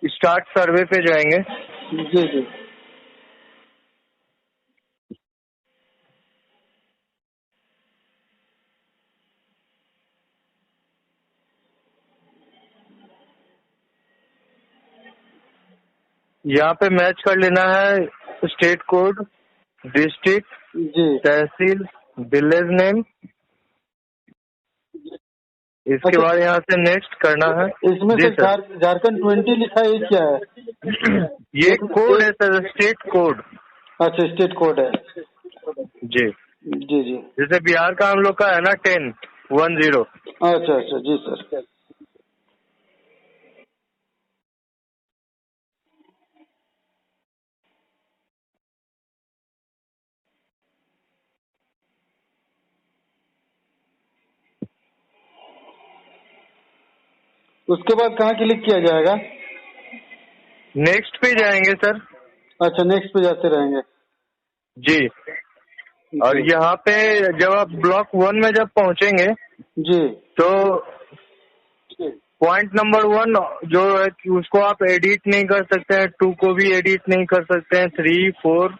Start सर्वे पे जाएंगे। जी जी। यहाँ पे मैच कर लेना है स्टेट कोड, डिस्ट्रिक्ट, जी। तहसील, विलेज नेम। इसके अच्छा, बाद यहाँ से नेक्स्ट करना है। इसमें जी से सर। झारखंड 20 लिखा है, ये क्या है? ये एक कोड है एक सर, स्टेट कोड। अच्छा, स्टेट कोड है। जी। जी जी। जैसे बिहार का हम लोग का है ना 1010। अच्छा अच्छा, जी सर। उसके बाद कहाँ क्लिक किया जाएगा? नेक्स्ट पे जाएंगे सर। अच्छा, नेक्स्ट पे जाते रहेंगे। जी। और जी यहाँ पे जब आप ब्लॉक 1 में जब पहुँचेंगे जी। तो पॉइंट नंबर 1 जो है कि उसको आप एडिट नहीं कर सकते हैं, 2 को भी एडिट नहीं कर सकते हैं, 3, 4।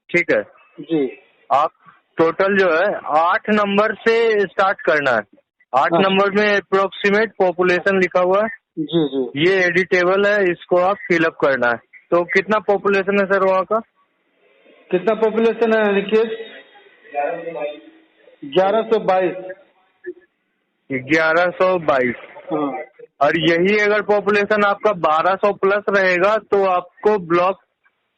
ठीक है। जी। आप टोटल जो है 8 नंबर से स्टार्ट करना है। 8 अच्छा, नंबर में अप्रोक्सीमेट पॉपुलेशन लिखा हुआ है, जी जी। ये एडिटेबल है, इसको आप फिलअप करना है। तो कितना पॉपुलेशन है सर वहाँ का? कितना पॉपुलेशन है निकेश? 1122। 1122। हाँ। और यही अगर पॉपुलेशन आपका 1200 प्लस रहेगा तो आपको ब्लॉक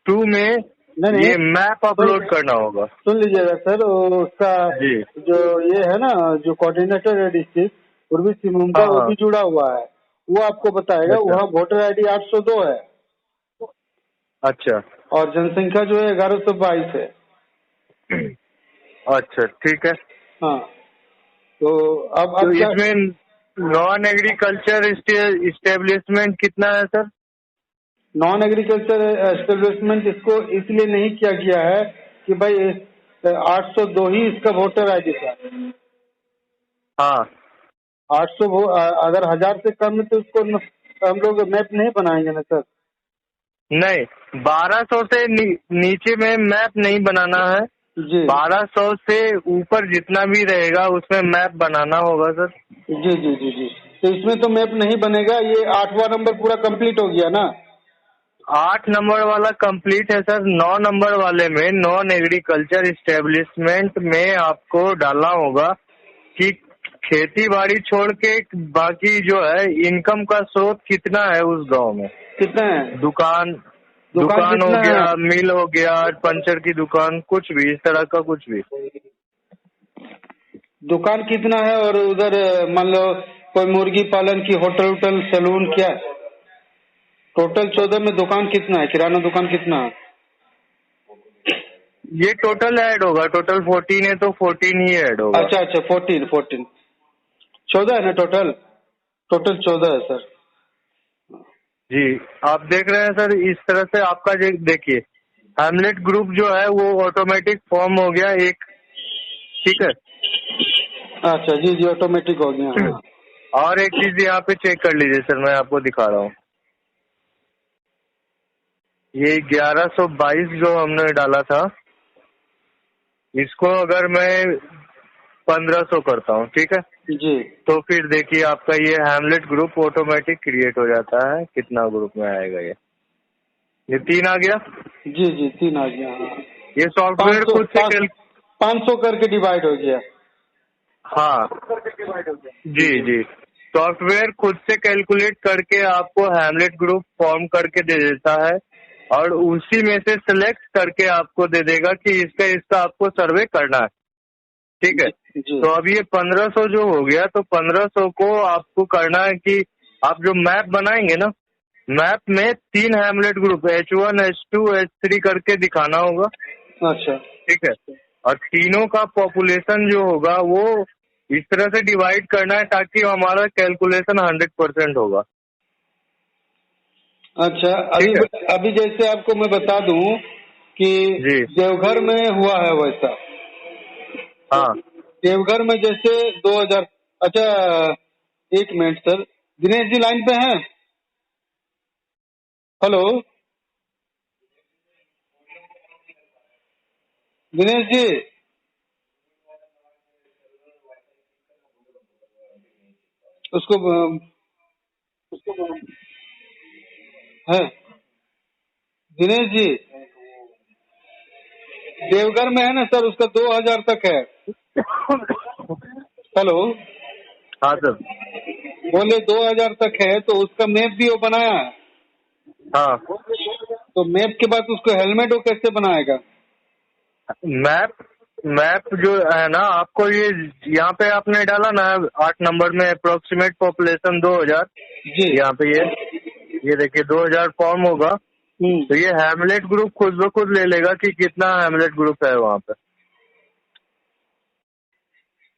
2 में नहीं नहीं, ये मैप अपलोड करना होगा। सुन लीजिएगा सर, उसका जी। जो ये है ना, जो कोऑर्डिनेटर है डिस्ट्रिक्ट पूर्वी सिंहभूम का, हाँ वो हाँ। भी जुड़ा हुआ है। वो आपको बताएगा। अच्छा वहाँ वोटर ID 802 है अच्छा और जनसंख्या जो है 1122 है। अच्छा, ठीक है। हाँ, तो तो अब क्या? इसमें नॉन एग्रीकल्चर इस्टेब्लिशमेंट कितना है सर? नॉन एग्रीकल्चर एस्टेब्लिशमेंट इसको इसलिए नहीं किया गया है कि भाई 802 ही इसका वोटर ID था। हाँ। 800 अगर 1000 से कम है तो उसको हम लोग मैप नहीं बनाएंगे ना सर। नहीं, 1200 से नीचे में मैप नहीं बनाना है। जी 1200 से ऊपर जितना भी रहेगा उसमें मैप बनाना होगा सर। जी जी जी जी। तो इसमें तो मैप नहीं बनेगा, ये 8वां नंबर पूरा कंप्लीट हो गया ना। 8 नंबर वाला कंप्लीट है सर। 9 नंबर वाले में नॉन एग्रीकल्चर इस्टेब्लिशमेंट में आपको डालना होगा कि खेती बाड़ी छोड़ के बाकी जो है इनकम का स्रोत कितना है उस गांव में। कितना है? दुकान दुकान दुकान हो कितना गया, है? मिल हो गया, पंचर की दुकान, कुछ भी इस तरह का कुछ भी। दुकान कितना है? और उधर मान लो कोई मुर्गी पालन की, होटल उटल सैलून, क्या? टोटल 14 में दुकान कितना है? किराना दुकान कितना है? ये टोटल ऐड होगा। टोटल 14 है तो 14 ही ऐड होगा। अच्छा अच्छा, 14 14 है ना टोटल? टोटल 14 है सर। जी। आप देख रहे हैं सर, इस तरह से आपका देखिए हैमलेट ग्रुप जो है वो ऑटोमेटिक फॉर्म हो गया एक। ठीक है। अच्छा, जी जी, ऑटोमेटिक हो गया। हाँ। और एक चीज यहाँ पे चेक कर लीजिए सर, मैं आपको दिखा रहा हूँ। ये 1122 जो हमने डाला था, इसको अगर मैं 1500 करता हूँ, ठीक है, जी तो फिर देखिए आपका ये हैमलेट ग्रुप ऑटोमेटिक क्रिएट हो जाता है। कितना ग्रुप में आएगा? ये 3 आ गया। जी जी, 3 आ गया। हाँ, ये सॉफ्टवेयर 500 खुद से 500 करके डिवाइड हो गया। हाँ जी जी, सॉफ्टवेयर खुद से कैलकुलेट करके आपको हैमलेट ग्रुप फॉर्म करके दे देता है और उसी में से सिलेक्ट करके आपको दे देगा कि इसका इसका आपको सर्वे करना है। ठीक है। जी जी। तो अब ये 1500 जो हो गया, तो 1500 को आपको करना है कि आप जो मैप बनाएंगे ना, मैप में 3 Hamlet group H1, H2, H3 करके दिखाना होगा। अच्छा ठीक है। और तीनों का पॉपुलेशन जो होगा वो इस तरह से डिवाइड करना है ताकि हमारा कैलकुलेशन 100% होगा। अच्छा। अभी ठीक है अभी जैसे आपको मैं बता दूं कि जी। देवघर में हुआ है वैसा। हाँ देवघर में जैसे 2000। अच्छा, एक minute sir, Dinesh ji line पे हैं? हेलो दिनेश जी, उसको है दिनेश जी, देवघर में है ना सर, उसका 2000 तक है। हेलो, हाँ सर। बोले 2000 तक है, तो उसका मैप भी वो बनाया है। हाँ, तो मैप के बाद उसको हेलमेट वो कैसे बनाएगा? मैप मैप जो है ना, आपको ये यहाँ पे आपने डाला ना 8 नंबर में अप्रोक्सीमेट पॉपुलेशन 2000, जी। यहाँ पे ये देखिए 2000 फॉर्म होगा, तो ये हैमलेट ग्रुप खुद ब खुद ले लेगा कि कितना हैमलेट ग्रुप है वहाँ पे।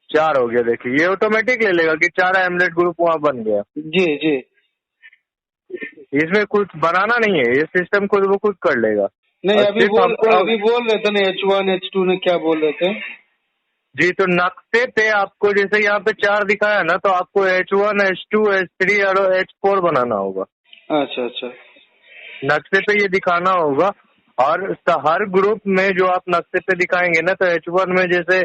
4 हो गया, देखिए ये ऑटोमेटिक ले लेगा कि 4 हैमलेट ग्रुप वहाँ बन गया। जी जी। इसमें कुछ बनाना नहीं है, ये सिस्टम खुद ब खुद कर लेगा। नहीं, और अभी सिर्फ हमको बोल रहे थे ना H1 H2 ने क्या बोल रहे थे? जी, तो नक्शे पे आपको जैसे यहाँ पे 4 दिखाया ना, तो आपको H1 H2 H3 और H4 बनाना होगा। अच्छा अच्छा। नक्शे पे ये दिखाना होगा। और हर ग्रुप में जो आप नक्शे पे दिखाएंगे ना, तो H1 में जैसे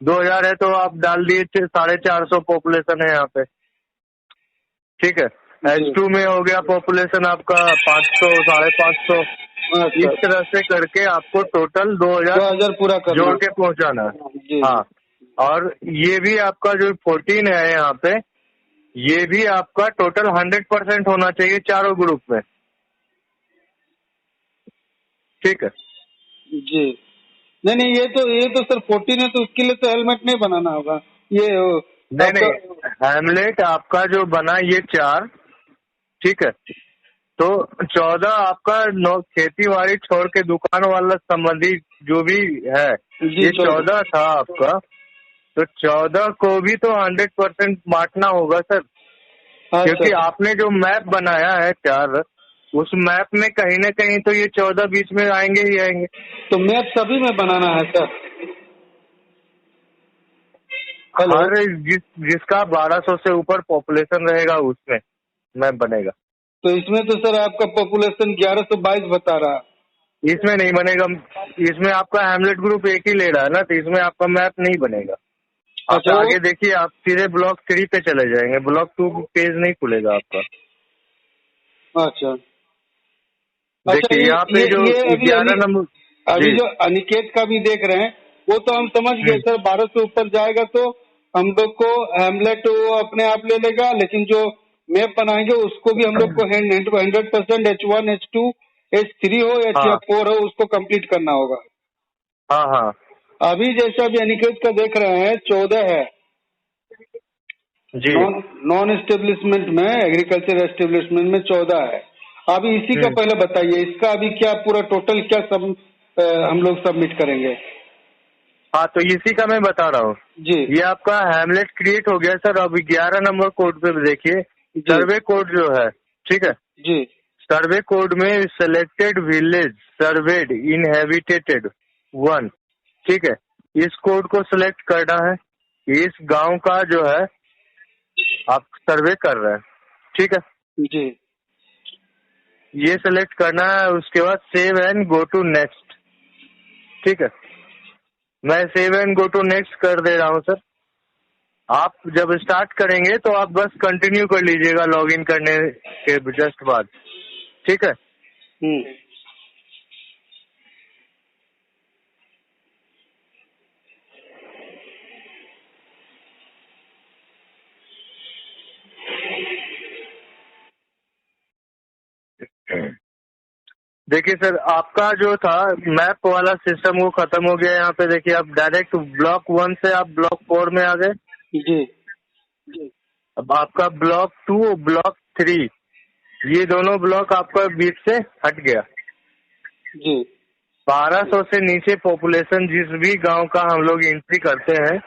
2000 है तो आप डाल दिए 450 पॉपुलेशन है यहाँ पे, ठीक है। H2 में हो गया पॉपुलेशन आपका 500 550। अच्छा, इस तरह से करके आपको टोटल 2000 2000 पूरा करना जोड़ के पहुंचाना है। जी। हाँ, और ये भी आपका जो 14 है यहाँ पे, ये भी आपका टोटल 100% होना चाहिए चारों ग्रुप में, ठीक है। जी। नहीं नहीं, ये तो सर 14 है, तो उसके लिए तो हेलमेट नहीं बनाना होगा। ये नहीं आपका नहीं, हैमलेट आपका जो बना ये 4, ठीक है। तो 14 आपका खेती बाड़ी छोड़ के दुकान वाला संबंधी जो भी है, जी ये 14। 14 था आपका। तो 14 को भी तो 100% बांटना होगा सर, क्योंकि अच्छा, आपने जो मैप बनाया है 4, उस मैप में कहीं ना कहीं तो ये 14 बीच में आएंगे ही आएंगे। तो मैप सभी में बनाना है सर? हेलो, हर जिसका 1200 से ऊपर पॉपुलेशन रहेगा उसमें मैप बनेगा। तो इसमें तो सर आपका पॉपुलेशन 1122 बता रहा। इसमें नहीं बनेगा, इसमें आपका हैमलेट ग्रुप एक ही ले रहा है ना, तो इसमें आपका मैप नहीं बनेगा। आप अच्छा आगे देखिए, आप सीधे ब्लॉक 3 पे चले जाएंगे, ब्लॉक 2 पेज नहीं खुलेगा आपका। अच्छा अच्छा। देखिए यहाँ पे जो ये अभी 11 नंबर अभी जी। जो अनिकेत का भी देख रहे हैं, वो तो हम समझ गए सर। 12 से ऊपर जाएगा तो हम लोग को हेमलेट वो अपने आप ले लेगा, लेकिन जो मैप बनाएंगे उसको भी हम लोग को 100% H1 H2 H3 हो या हाँ H4 हो, उसको कंप्लीट करना होगा। हाँ हाँ अभी जैसा अभी अनिकेत का देख रहे हैं 14 है जी। नॉन एस्टेब्लिशमेंट में, एग्रीकल्चर एस्टेब्लिशमेंट में 14 है। अभी इसी का पहले बताइए, इसका अभी क्या पूरा टोटल क्या सब हम लोग सबमिट करेंगे? हाँ, तो इसी का मैं बता रहा हूँ। जी ये आपका हैमलेट क्रिएट हो गया सर। अब 11 नंबर कोड पे देखिए, जी सर्वे कोड जो है, ठीक है। जी सर्वे कोड में सेलेक्टेड विलेज सर्वेड इनहेबिटेटेड 1, ठीक है। इस कोड को सिलेक्ट करना है। इस गांव का जो है आप सर्वे कर रहे हैं, ठीक है। जी। ये सिलेक्ट करना है, उसके बाद save and go to next, ठीक है। मैं save and go to next कर दे रहा हूँ सर। आप जब स्टार्ट करेंगे तो आप बस कंटिन्यू कर लीजिएगा लॉगिन करने के जस्ट बाद, ठीक है। देखिए सर, आपका जो था मैप वाला सिस्टम वो खत्म हो गया। यहाँ पे देखिए, आप डायरेक्ट ब्लॉक 1 से आप ब्लॉक 4 में आ गए। जी अब आपका ब्लॉक 2 और ब्लॉक 3, ये दोनों ब्लॉक आपका बीच से हट गया। जी 1200 से नीचे पॉपुलेशन जिस भी गांव का हम लोग एंट्री करते हैं,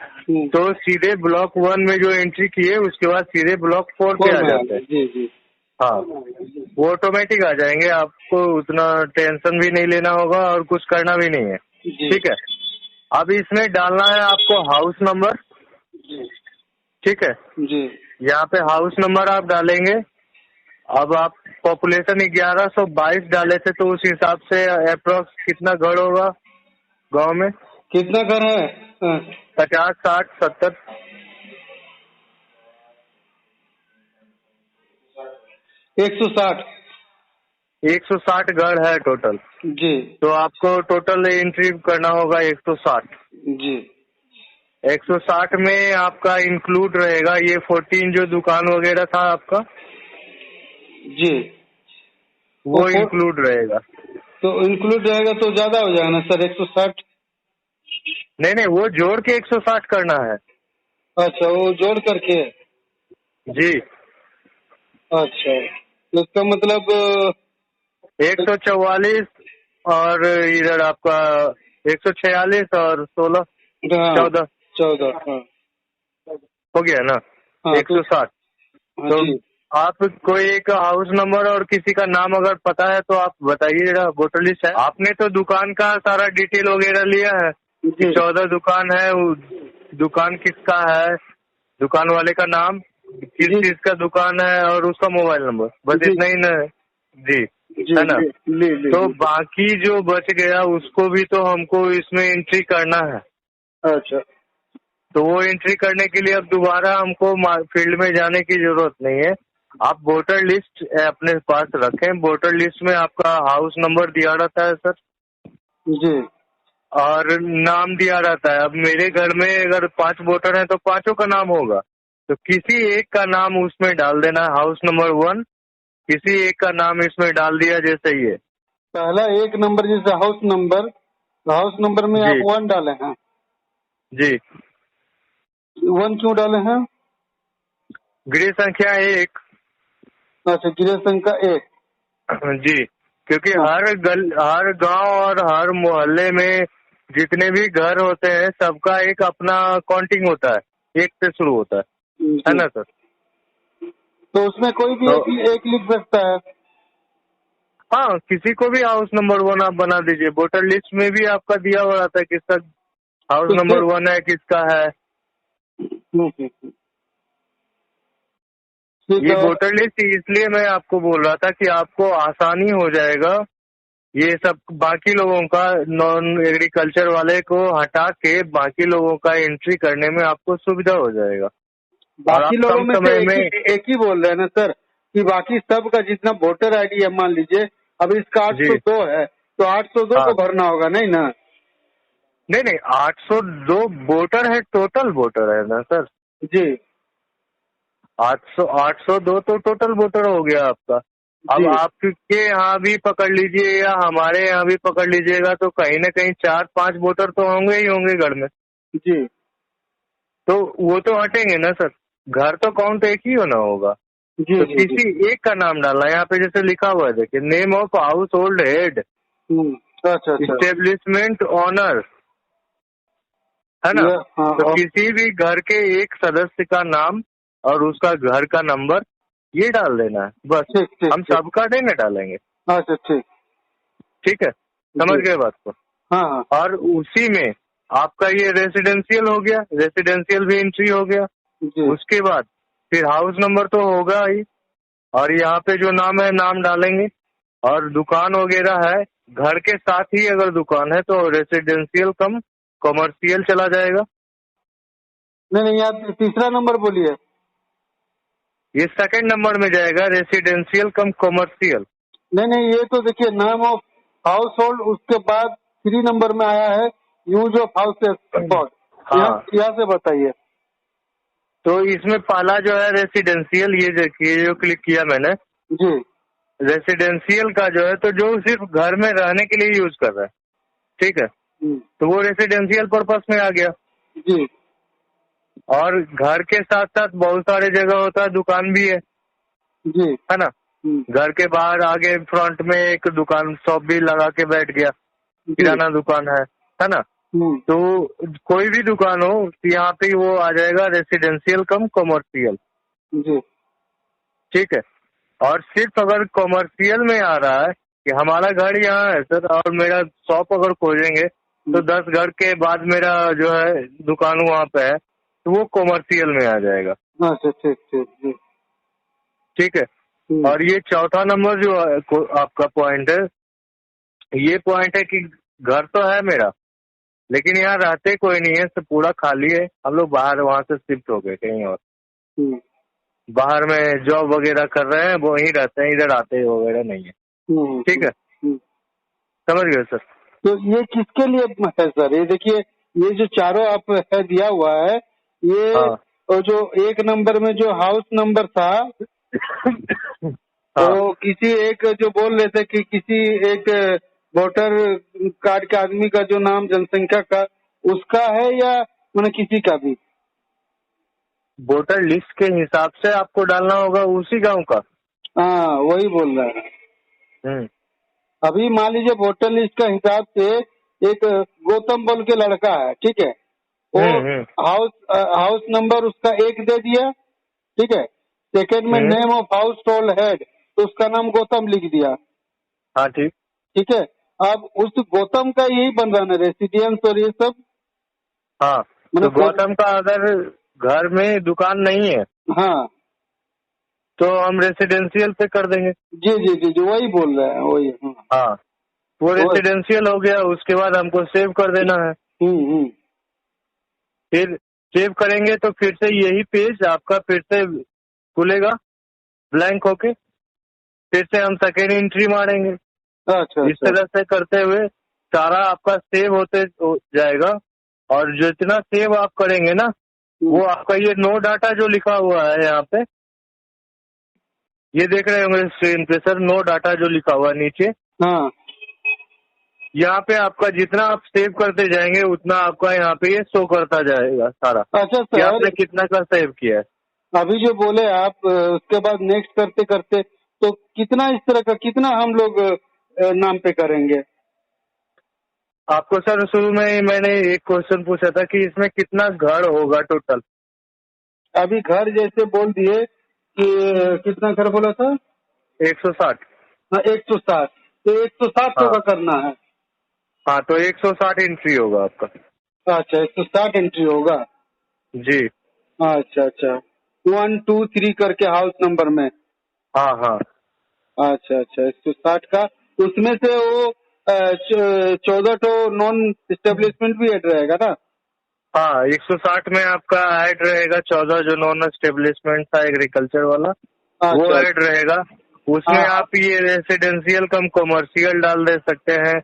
तो सीधे ब्लॉक 1 में जो एंट्री किए उसके बाद सीधे ब्लॉक 4 पे आ जाते हैं। जी जी हाँ, वो ऑटोमेटिक आ जाएंगे। आपको उतना टेंशन भी नहीं लेना होगा और कुछ करना भी नहीं है, जी ठीक है। अब इसमें डालना है आपको हाउस नंबर, ठीक है। जी यहाँ पे हाउस नंबर आप डालेंगे अब आप पॉपुलेशन 1122 डाले थे, तो उस हिसाब से अप्रोक्स कितना घर होगा गांव में? कितना घर है? 50, 60, 70? 160। 160 घर है टोटल। जी तो आपको टोटल एंट्री करना होगा 160। जी 160 में आपका इंक्लूड रहेगा ये 14 जो दुकान वगैरह था आपका, जी। वो इंक्लूड रहेगा। तो इंक्लूड रहेगा तो ज्यादा हो जाएगा ना सर, 160? नहीं नहीं, वो जोड़ के 160 करना है। अच्छा, वो जोड़ करके? जी। अच्छा, तो इसका मतलब 144 और इधर आपका 146 और 16, 14 14। हाँ हो गया ना? हाँ 160। हाँ तो जी। आप कोई एक हाउस नंबर और किसी का नाम अगर पता है तो आप बताइए जरा। वोटर लिस्ट है? आपने तो दुकान का सारा डिटेल वगैरह लिया है कि 14 दुकान है, वो दुकान किसका है, दुकान वाले का नाम, किस चीज का दुकान है और उसका मोबाइल नंबर, बस इतना ही ना है? जी, है ना? तो बाकी जो बच गया उसको भी तो हमको इसमें एंट्री करना है। अच्छा, तो वो एंट्री करने के लिए अब दोबारा हमको फील्ड में जाने की जरूरत नहीं है। आप वोटर लिस्ट अपने पास रखें। वोटर लिस्ट में आपका हाउस नंबर दिया रहता है सर, जी और नाम दिया रहता है। अब मेरे घर में अगर 5 वोटर हैं तो 5 का नाम होगा, तो किसी एक का नाम उसमें डाल देना, हाउस नंबर 1, किसी एक का नाम इसमें डाल दिया। जैसे ये पहला एक नंबर जैसे हाउस नंबर में जी आप 1 डाले हैं। जी, 1 क्यों डाले हैं? गृह संख्या 1। अच्छा, गृह संख्या 1। जी, क्योंकि हर गांव और हर मोहल्ले में जितने भी घर होते हैं सबका एक अपना काउंटिंग होता है, 1 से शुरू होता है ना सर? तो उसमें कोई भी तो एक लिख सकता है? हाँ, किसी को भी हाउस नंबर 1 आप बना दीजिए। वोटर लिस्ट में भी आपका दिया हुआ रहता है किसका हाउस नंबर 1 है, किसका है। ये वोटर लिस्ट इसलिए मैं आपको बोल रहा था कि आपको आसानी हो जाएगा, ये सब बाकी लोगों का, नॉन एग्रीकल्चर वाले को हटा के बाकी लोगों का एंट्री करने में आपको सुविधा हो जाएगा। और आप बाकी लोगों कम में से समय में एक ही बोल रहे हैं ना सर, कि बाकी सब का जितना वोटर आईडी है, मान लीजिए अब इसका जी 802 है तो 802 हाँ, को भरना होगा, नहीं ना? नहीं नहीं, 802 वोटर है, टोटल वोटर है ना सर। जी 802 तो टोटल वोटर हो गया आपका। अब जी आपके यहाँ भी पकड़ लीजिए या हमारे यहाँ भी पकड़ लीजिएगा तो कहीं ना कहीं 4-5 वोटर तो होंगे ही होंगे घर में। जी तो वो तो हटेंगे ना सर, घर तो काउंट एक ही होना होगा। जी तो जी जी। किसी एक का नाम डालना है। यहाँ पे जैसे लिखा हुआ है, देखिए, name of house hold head, अच्छा अच्छा। इस्टेब्लिशमेंट ऑनर, है ना? हाँ, तो किसी भी घर के एक सदस्य का नाम और उसका घर का नंबर ये डाल देना है बस। ठीक ठीक हम ठीक। सबका नहीं डालेंगे। अच्छा, ठीक। ठीक है, समझ जी गए बात को? हाँ हाँ और उसी में आपका ये रेसिडेंशियल हो गया, रेसिडेंशियल भी एंट्री हो गया। जी उसके बाद फिर हाउस नंबर तो होगा ही, और यहाँ पे जो नाम है नाम डालेंगे, और दुकान वगैरह है घर के साथ ही, अगर दुकान है तो रेसिडेंशियल कम कॉमर्शियल चला जाएगा। नहीं नहीं, यार तीसरा नंबर बोलिए। ये सेकंड नंबर में जाएगा, रेसिडेंशियल कम कॉमर्शियल। नहीं नहीं, ये तो देखिए नाम ऑफ हाउस होल्ड, उसके बाद 3 नंबर में आया है यूज ऑफ हाउस स्पॉट। हाँ, यहाँ से बताइए। तो इसमें पहला जो है रेसिडेंशियल, ये देखिए जो क्लिक किया मैंने, जी रेसिडेंशियल का जो है तो जो सिर्फ घर में रहने के लिए यूज कर रहा है, ठीक है, तो वो रेसिडेंशियल पर्पस में आ गया। जी और घर के साथ साथ बहुत सारे जगह होता है, दुकान भी जी है ना? घर के बाहर आगे फ्रंट में एक दुकान शॉप भी लगा के बैठ गया, किराना दुकान है ना? तो कोई भी दुकान हो यहाँ पे वो आ जाएगा रेसिडेंशियल कम कॉमर्शियल। जी ठीक है, और सिर्फ अगर कॉमर्शियल में आ रहा है कि हमारा घर यहाँ है सर और मेरा शॉप अगर खोलेंगे तो 10 घर के बाद मेरा जो है दुकान वहाँ पे है, तो वो कॉमर्शियल में आ जाएगा। अच्छा, ठीक ठीक जी। ठीक है, और ये चौथा नंबर जो आपका पॉइंट है, ये पॉइंट है कि घर तो है मेरा, लेकिन यहाँ रहते कोई नहीं है, सब पूरा खाली है। हम लोग बाहर वहाँ से शिफ्ट हो गए कहीं और, बाहर में जॉब वगैरह कर रहे हैं, वो वहीं रहते हैं, इधर आते वगैरह नहीं है। ठीक है, समझ गए सर। तो ये किसके लिए है सर? ये देखिए, ये जो चारों आप है दिया हुआ है, ये और जो एक नंबर में जो हाउस नंबर था तो किसी एक जो बोल रहे थे कि किसी एक वोटर कार्ड के आदमी का जो नाम जनसंख्या का उसका है, या मैंने किसी का भी? वोटर लिस्ट के हिसाब से आपको डालना होगा उसी गांव का। हाँ, वही बोल रहा है। अभी मान लीजिए वोटर लिस्ट का हिसाब से एक गौतम बोल के लड़का है, ठीक है, वो हाउस नंबर उसका एक दे दिया, ठीक है, सेकंड में name of house hold head तो उसका नाम गौतम लिख दिया। हाँ, ठीक, ठीक है, अब उस गौतम का यही बन रहा है रेसिडेंस और ये सब। हाँ, तो गौतम का अगर घर में दुकान नहीं है, हाँ, तो हम रेसिडेंशियल पे कर देंगे। जी जी जी जी, वही बोल रहे हैं, वही। हाँ, वो रेसिडेंशियल हो गया, उसके बाद हमको सेव कर देना है। फिर सेव करेंगे तो फिर से यही पेज आपका फिर से खुलेगा ब्लैंक होके, फिर से हम सेकेंड एंट्री मारेंगे। अच्छा, इस तरह से करते हुए सारा आपका सेव होते जाएगा, और जितना सेव आप करेंगे ना, वो आपका ये नो डाटा जो लिखा हुआ है यहाँ पे, ये देख रहे होंगे स्क्रीन पे सर, नो डाटा जो लिखा हुआ है नीचे। हाँ, यहाँ पे आपका जितना आप सेव करते जाएंगे उतना आपका यहाँ पे ये शो करता जाएगा सारा। अच्छा कि सर, आपने कितना का सेव किया है। अभी जो बोले आप, उसके बाद नेक्स्ट करते करते तो कितना इस तरह का कितना हम लोग नाम पे करेंगे? आपको सर शुरू में ही मैंने एक क्वेश्चन पूछा था कि इसमें कितना घर होगा टोटल। अभी घर जैसे बोल दिए कि कितना घर बोला था? 160। हाँ, 160, तो 160 हाँ, का करना है। हाँ, तो 160 एंट्री होगा आपका। अच्छा, 160 एंट्री होगा। जी, अच्छा अच्छा, 1 2 3 करके हाउस नंबर में। हाँ, हाँ, अच्छा अच्छा, 160 का, उसमें से वो 14 तो नॉन एस्टेब्लिशमेंट भी ऐड रहेगा ना? हाँ, 160 में आपका ऐड रहेगा 14 जो नॉन एस्टेब्लिशमेंट था एग्रीकल्चर वाला, वो ऐड रहेगा। उसमें आप ये रेसिडेंशियल कम कमर्शियल डाल दे सकते हैं,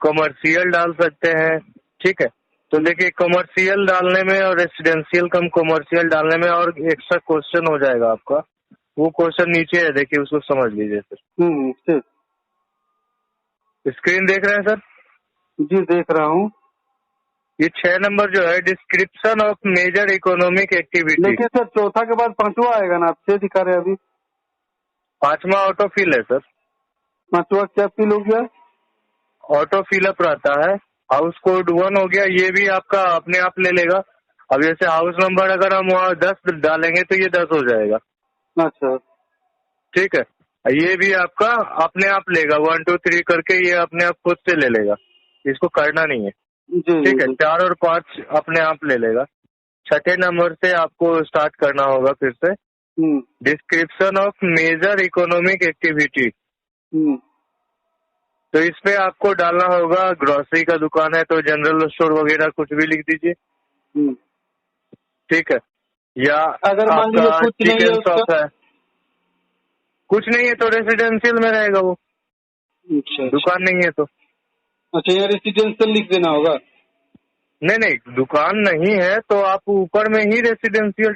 कमर्शियल डाल सकते हैं। ठीक है, तो देखिए कमर्शियल डालने में और रेसिडेंशियल कम कमर्शियल डालने में और एक्स्ट्रा क्वेश्चन हो जाएगा आपका। वो क्वेश्चन नीचे है, देखिए उसको समझ लीजिए सर। स्क्रीन देख रहे हैं सर? जी, देख रहा हूँ। ये 6 नंबर जो है, description of major economic activity. लेकिन सर चौथा के बाद पांचवा आएगा ना, आप 6 दिखा रहे हैं अभी। 5वां ऑटो फिल है सर। 5वां क्या फिल हो गया? ऑटो फिलअप रहता है। हाउस कोड 1 हो गया, ये भी आपका अपने आप ले लेगा। अब जैसे हाउस नंबर अगर हम वहाँ 10 डालेंगे तो ये 10 हो जाएगा। अच्छा, ठीक है, ये भी आपका अपने आप लेगा, 1 2 3 करके ये अपने आप खुद से ले लेगा, इसको करना नहीं है। ठीक है, 4 और 5 अपने आप ले लेगा। छठे नंबर से आपको स्टार्ट करना होगा फिर से, description of major economic activity. तो इस पे आपको डालना होगा, ग्रोसरी का दुकान है तो जनरल स्टोर वगैरह कुछ भी लिख दीजिए। ठीक है, या अगर मान लीजिए आपका कुछ नहीं है चिकन शॉप है, कुछ नहीं है तो रेसिडेंशियल में रहेगा वो। अच्छा, दुकान नहीं है तो। अच्छा, यहाँ रेसिडेंशियल लिख देना होगा? नहीं, दुकान नहीं है तो आप ऊपर में ही रेसिडेंशियल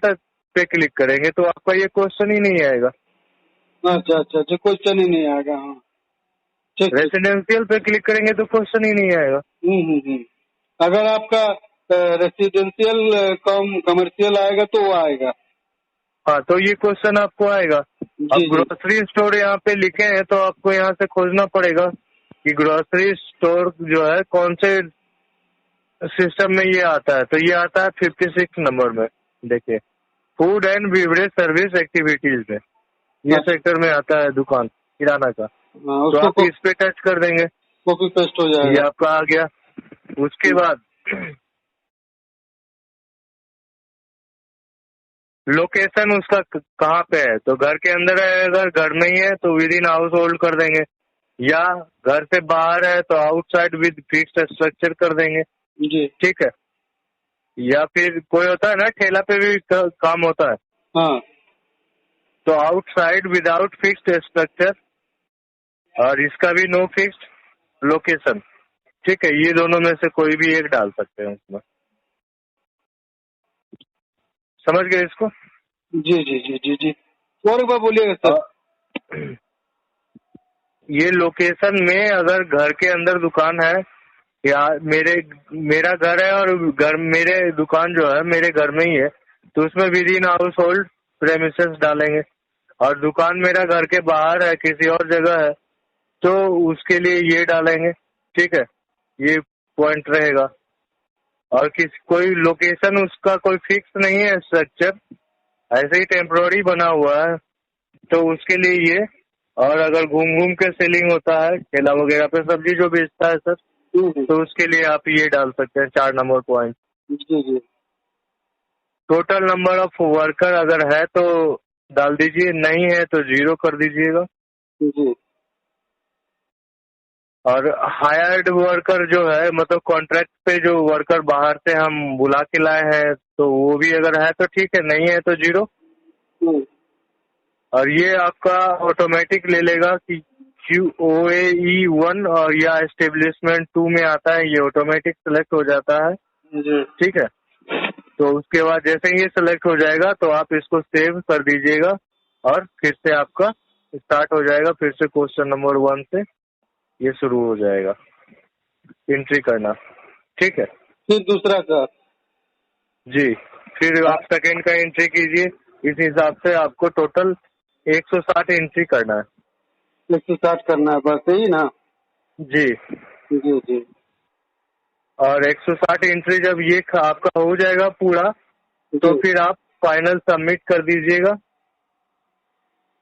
पे क्लिक करेंगे तो आपका ये क्वेश्चन ही नहीं आएगा। अच्छा अच्छा अच्छा, क्वेश्चन ही नहीं आएगा। हाँ, रेसिडेंशियल पे क्लिक करेंगे तो क्वेश्चन ही नहीं आएगा। अगर आपका रेसिडेंशियल कम कमर्शियल आएगा तो वो आएगा। हाँ, तो ये क्वेश्चन आपको आएगा। अब ग्रोसरी स्टोर यहाँ पे लिखे हैं तो आपको यहाँ से खोजना पड़ेगा कि ग्रोसरी स्टोर जो है कौन से सिस्टम में ये आता है। तो ये आता है 56 नंबर में, देखिए food and beverage service activities में, ये सेक्टर में आता है दुकान किराना का। तो आप इस पे टच कर देंगे, कॉपी पेस्ट हो जाएगा, ये आपका आ गया। उसके बाद लोकेशन उसका कहाँ पे है, तो घर के अंदर है, अगर घर में ही है तो विद इन हाउस होल्ड कर देंगे, या घर से बाहर है तो आउटसाइड विद फिक्स्ड स्ट्रक्चर कर देंगे। जी। ठीक है। या फिर कोई होता है ना, ठेला पे भी काम होता है, हाँ। तो आउटसाइड विदाउट फिक्स्ड स्ट्रक्चर, और इसका भी नो फिक्स्ड लोकेशन। ठीक है, ये दोनों में से कोई भी एक डाल सकते हैं उसमें। समझ गए इसको? जी जी जी जी जी। और एक बार बोलिएगा सर। ये लोकेशन में अगर घर के अंदर दुकान है, या मेरा घर है और घर मेरे दुकान जो है मेरे घर में ही है, तो उसमें with in house hold premises डालेंगे। और दुकान मेरा घर के बाहर है, किसी और जगह है, तो उसके लिए ये डालेंगे। ठीक है, ये पॉइंट रहेगा। और कोई लोकेशन उसका कोई फिक्स नहीं है स्ट्रक्चर, ऐसे ही टेम्पोररी बना हुआ है, तो उसके लिए ये। और अगर घूम घूम के सेलिंग होता है ठेला वगैरह पे सब्जी जो बेचता है सर, तो उसके लिए आप ये डाल सकते हैं 4 नंबर पॉइंट। जी जी। टोटल नंबर ऑफ वर्कर अगर है तो डाल दीजिए, नहीं है तो 0 कर दीजिएगा। जी। और हायर्ड वर्कर जो है, मतलब कॉन्ट्रैक्ट पे जो वर्कर बाहर से हम बुला के लाए हैं, तो वो भी अगर है तो ठीक है, नहीं है तो 0। और ये आपका ऑटोमेटिक ले लेगा कि QOAE 1 और या एस्टेब्लिशमेंट 2 में आता है, ये ऑटोमेटिक सेलेक्ट हो जाता है। ठीक है, तो उसके बाद जैसे ही ये सेलेक्ट हो जाएगा तो आप इसको सेव कर दीजिएगा, और फिर से आपका स्टार्ट हो जाएगा। फिर से क्वेश्चन नंबर 1 से ये शुरू हो जाएगा एंट्री करना। ठीक है, फिर दूसरा का। जी। फिर आप सेकंड का एंट्री कीजिए। इस हिसाब से आपको टोटल 160 एंट्री करना है। 160 करना है बस, यही ना? जी जी जी। और 160 एंट्री जब ये आपका हो जाएगा पूरा, तो फिर आप फाइनल सबमिट कर दीजिएगा। ठीक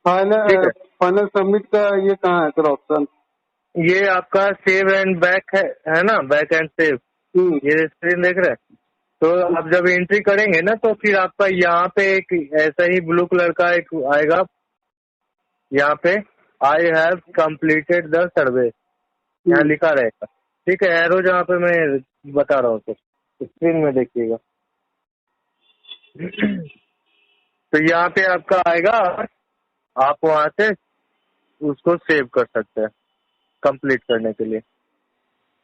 फाइनल है, फाइनल सबमिट का ये कहाँ है सर ऑप्शन? ये आपका सेव एंड बैक है ना, बैक एंड सेव, ये स्क्रीन देख रहे हैं। तो आप जब एंट्री करेंगे ना, तो फिर आपका यहाँ पे एक ऐसा ही ब्लू कलर का एक आएगा, यहाँ पे I have completed the survey, यहाँ लिखा रहेगा। ठीक है, एरो जहाँ पे मैं बता रहा हूँ, तो स्क्रीन में देखिएगा। तो यहाँ पे आपका आएगा, आप वहाँ से उसको सेव कर सकते हैं कंप्लीट करने के लिए।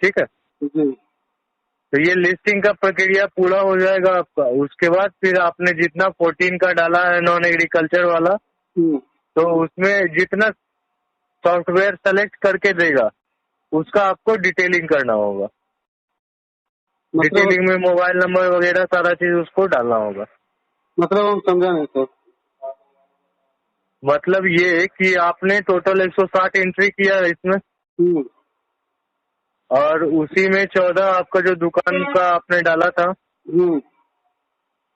ठीक है, तो ये लिस्टिंग का प्रक्रिया पूरा हो जाएगा आपका। उसके बाद फिर आपने जितना 14 का डाला है नॉन एग्रीकल्चर वाला, तो उसमें जितना सॉफ्टवेयर सेलेक्ट करके देगा उसका आपको डिटेलिंग करना होगा। डिटेलिंग में मोबाइल नंबर वगैरह सारा चीज उसको डालना होगा। मतलब हम समझा नहीं सर। मतलब ये कि आपने टोटल 160 एंट्री किया है इसमें, और उसी में 14 आपका जो दुकान का आपने डाला था,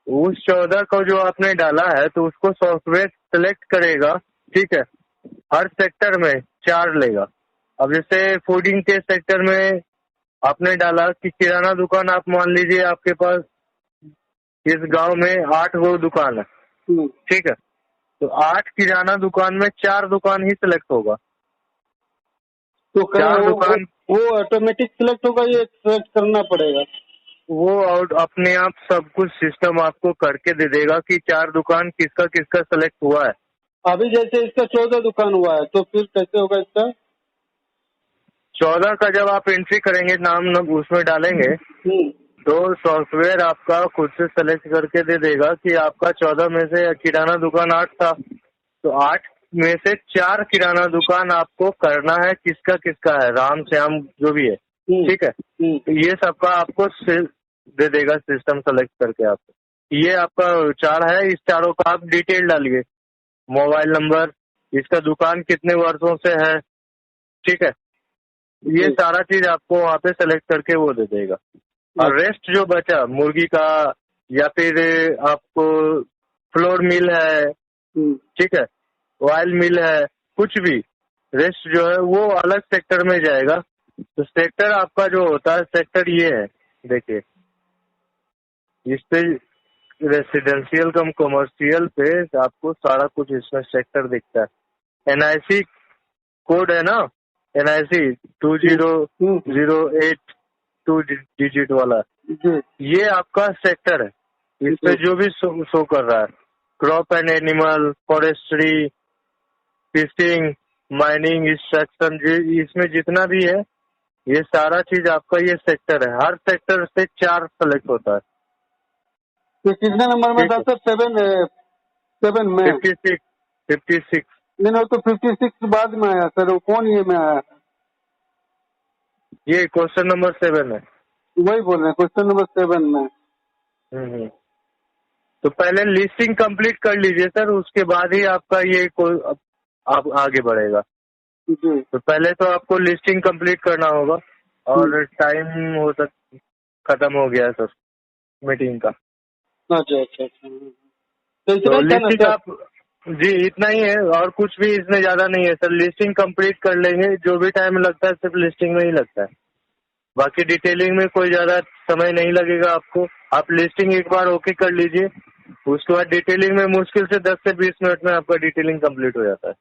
उस 14 को जो आपने डाला है तो उसको सॉफ्टवेयर सेलेक्ट करेगा। ठीक है, हर सेक्टर में 4 लेगा। अब जैसे फूडिंग के सेक्टर में आपने डाला कि किराना दुकान, आप मान लीजिए आपके पास इस गांव में 8 गो दुकान है। ठीक है, तो 8 किराना दुकान में 4 दुकान ही सिलेक्ट होगा। तो 4 दुकान वो ऑटोमेटिक सिलेक्ट होगा, ये सिलेक्ट करना पड़ेगा? वो अपने आप सब कुछ सिस्टम आपको करके दे देगा कि 4 दुकान किसका किसका सेलेक्ट हुआ है। अभी जैसे इसका 14 दुकान हुआ है, तो फिर कैसे होगा इसका? 14 का जब आप एंट्री करेंगे, नाम उसमें डालेंगे, तो सॉफ्टवेयर आपका खुद से सेलेक्ट करके दे देगा कि आपका 14 में से किराना दुकान 8 था, तो 8 में से 4 किराना दुकान आपको करना है, किसका किसका है, राम श्याम जो भी है। ठीक है, तो ये सबका आपको दे देगा सिस्टम सेलेक्ट करके आपको। ये आपका 4 है, इस चारों का आप डिटेल डालिए, मोबाइल नंबर, इसका दुकान कितने वर्षों से है। ठीक है, ये सारा चीज आपको वहाँ पे सेलेक्ट करके वो दे देगा। और रेस्ट जो बचा मुर्गी का, या फिर आपको फ्लोर मिल है, ठीक है, ऑयल मिल है, कुछ भी रेस्ट जो है वो अलग सेक्टर में जाएगा। तो सेक्टर आपका जो होता है, सेक्टर ये है, देखिए इस पे रेसिडेंशियल कम कमर्शियल पे आपको सारा कुछ इसमें सेक्टर दिखता है। NIC कोड है ना, NIC 2008 2 डिजिट वाला, ये आपका सेक्टर है। इस पे जो भी शो कर रहा है, crop and animal, forestry, fishing, mining, instruction, इसमें जितना भी है ये सारा चीज आपका ये सेक्टर है। हर सेक्टर से 4 सेलेक्ट होता है। तो कितने नंबर में था सर? 7 में 56 नहीं, तो 56 बाद में आया सर। वो कौन ये में आया? ये क्वेश्चन नंबर 7 है। वही बोल रहे हैं, क्वेश्चन नंबर 7 में। तो पहले लिस्टिंग कंप्लीट कर लीजिए सर, उसके बाद ही आपका ये आप आगे बढ़ेगा। जी। तो पहले तो आपको लिस्टिंग कंप्लीट करना होगा और टाइम हो तक खत्म हो गया सर मीटिंग का। अच्छा। तो लिस्टिंग आप जी इतना ही है और कुछ भी इसमें ज्यादा नहीं है सर। लिस्टिंग कंप्लीट कर लेंगे, जो भी टाइम लगता है सिर्फ लिस्टिंग में ही लगता है, बाकी डिटेलिंग में कोई ज्यादा समय नहीं लगेगा आपको। आप लिस्टिंग एक बार ओके कर लीजिए, उसके बाद डिटेलिंग में मुश्किल से 10 से 20 मिनट में आपका डिटेलिंग कंप्लीट हो जाता है।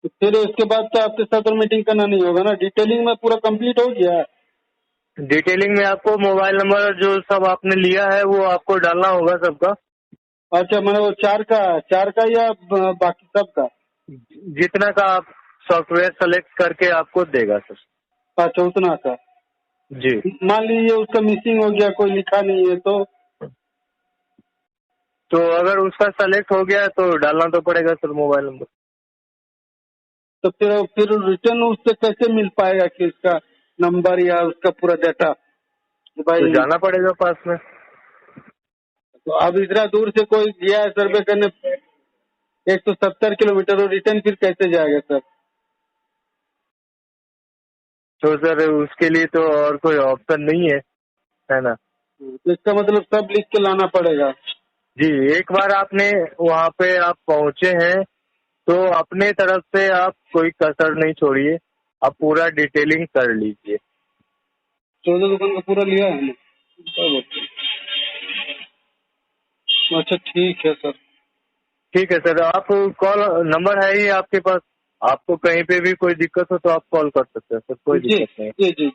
तो फिर उसके बाद तो आपके साथ और मीटिंग करना नहीं होगा ना? डिटेलिंग में पूरा कंप्लीट हो गया? डिटेलिंग में आपको मोबाइल नंबर जो सब आपने लिया है वो आपको डालना होगा सबका। अच्छा, मैंने वो 4 का या बाकी सब का? जितना का आप सॉफ्टवेयर सेलेक्ट करके आपको देगा सर। अच्छा, उतना का जी। मान लीजिए उसका मिसिंग हो गया, कोई लिखा नहीं है तो अगर उसका सेलेक्ट हो गया है तो डालना तो पड़ेगा सर मोबाइल नंबर। तो फिर रिटर्न उससे कैसे मिल पाएगा कि उसका नंबर या उसका पूरा डाटा? भाई तो जाना पड़ेगा पास में। तो अब इतना दूर से कोई गया है सर्वे करने 170 किलोमीटर, और रिटर्न फिर कैसे जाएगा सर? तो सर उसके लिए तो और कोई ऑप्शन नहीं है ना? तो इसका मतलब सब लिख के लाना पड़ेगा? जी, एक बार आपने वहाँ पे आप पहुँचे हैं तो अपने तरफ से आप कोई कसर नहीं छोड़िए, आप पूरा डिटेलिंग कर लीजिए। 14 दुकान का पूरा लिया है? अच्छा ठीक है सर। ठीक है सर, आप कॉल नंबर है ही आपके पास, आपको कहीं पे भी कोई दिक्कत हो तो आप कॉल कर सकते हैं सर, कोई दिक्कत नहीं। जी।